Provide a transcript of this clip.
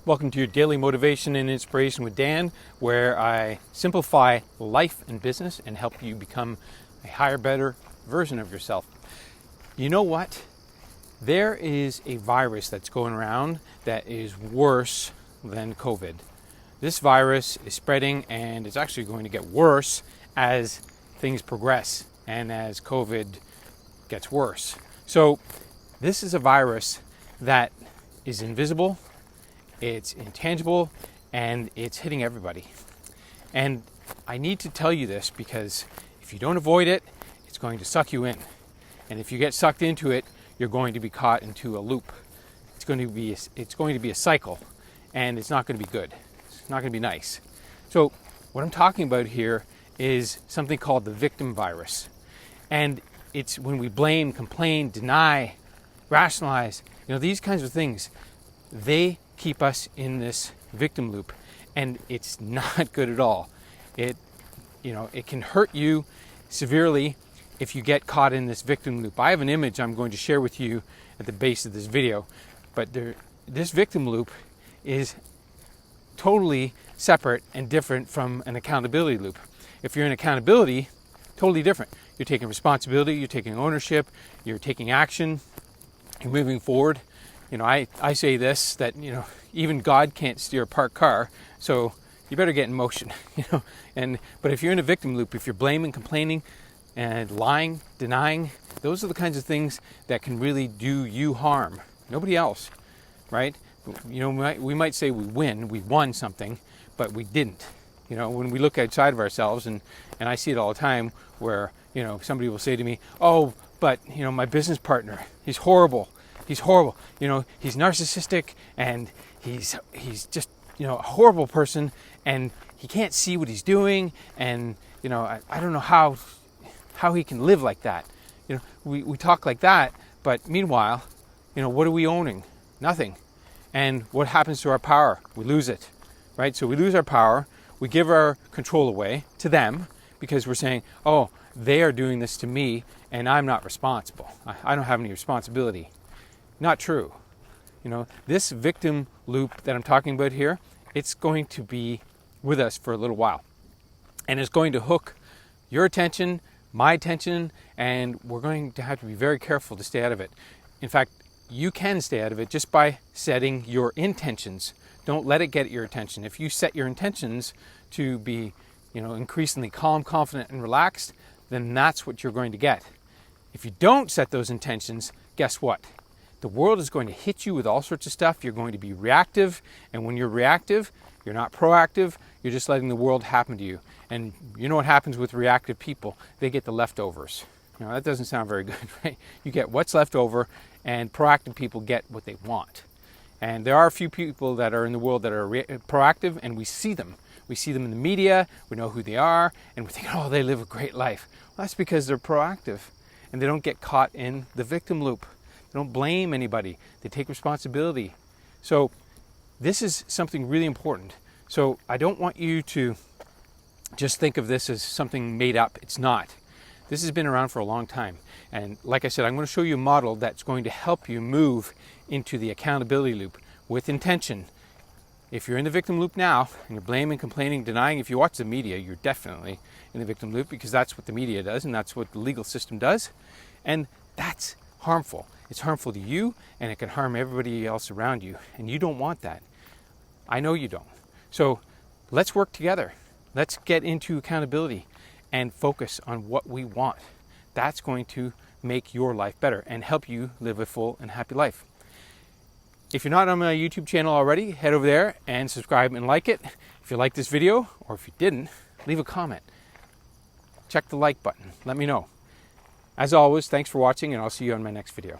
Welcome to your daily motivation and inspiration with Dan, where I simplify life and business and help you become a higher, better version of yourself. You know what? There is a virus that's going around that is worse than COVID. This virus is spreading and it's actually going to get worse as things progress and as COVID gets worse. So this is a virus that is invisible, it's intangible, and it's hitting everybody. And I need to tell you this because if you don't avoid it, it's going to suck you in. And if you get sucked into it, you're going to be caught into a loop. It's going to be a cycle, and it's not going to be good. It's not going to be nice. So what I'm talking about here is something called the victim virus. And it's when we blame, complain, deny, rationalize, these kinds of things, they keep us in this victim loop, and it's not good at all. It can hurt you severely if you get caught in this victim loop. I have an image I'm going to share with you at the base of this video, but this victim loop is totally separate and different from an accountability loop. If you're in accountability, totally different. You're taking responsibility, you're taking ownership, you're taking action, you're moving forward. I say this, that, even God can't steer a parked car, so you better get in motion, But if you're in a victim loop, if you're blaming, complaining, and lying, denying, those are the kinds of things that can really do you harm. Nobody else, right? We might say we won something, but we didn't. When we look outside of ourselves, and I see it all the time where, somebody will say to me, oh, but, my business partner, he's horrible. He's horrible. He's narcissistic, and he's just, a horrible person, and he can't see what he's doing, and, I don't know how he can live like that. We talk like that, but meanwhile, what are we owning? Nothing. And what happens to our power? We lose it, right? So we lose our power. We give our control away to them because we're saying, oh, they are doing this to me, and I'm not responsible. I don't have any responsibility. Not true. This victim loop that I'm talking about here, it's going to be with us for a little while. And it's going to hook your attention, my attention, and we're going to have to be very careful to stay out of it. In fact, you can stay out of it just by setting your intentions. Don't let it get your attention. If you set your intentions to be, increasingly calm, confident, and relaxed, then that's what you're going to get. If you don't set those intentions, guess what? The world is going to hit you with all sorts of stuff. You're going to be reactive. And when you're reactive, you're not proactive. You're just letting the world happen to you. And you know what happens with reactive people? They get the leftovers. That doesn't sound very good, right? You get what's left over, and proactive people get what they want. And there are a few people that are in the world that are proactive, and we see them. We see them in the media. We know who they are. And we think, oh, they live a great life. Well, that's because they're proactive. And they don't get caught in the victim loop. They don't blame anybody. They take responsibility. So this is something really important. So I don't want you to just think of this as something made up. It's not. This has been around for a long time. And like I said, I'm going to show you a model that's going to help you move into the accountability loop with intention. If you're in the victim loop now and you're blaming, complaining, denying, if you watch the media, you're definitely in the victim loop because that's what the media does and that's what the legal system does. And that's harmful. It's harmful to you, and it can harm everybody else around you, and you don't want that. I know you don't. So let's work together. Let's get into accountability and focus on what we want. That's going to make your life better and help you live a full and happy life. If you're not on my YouTube channel already, head over there and subscribe and like it. If you like this video, or if you didn't, leave a comment. Check the like button. Let me know. As always, thanks for watching, and I'll see you on my next video.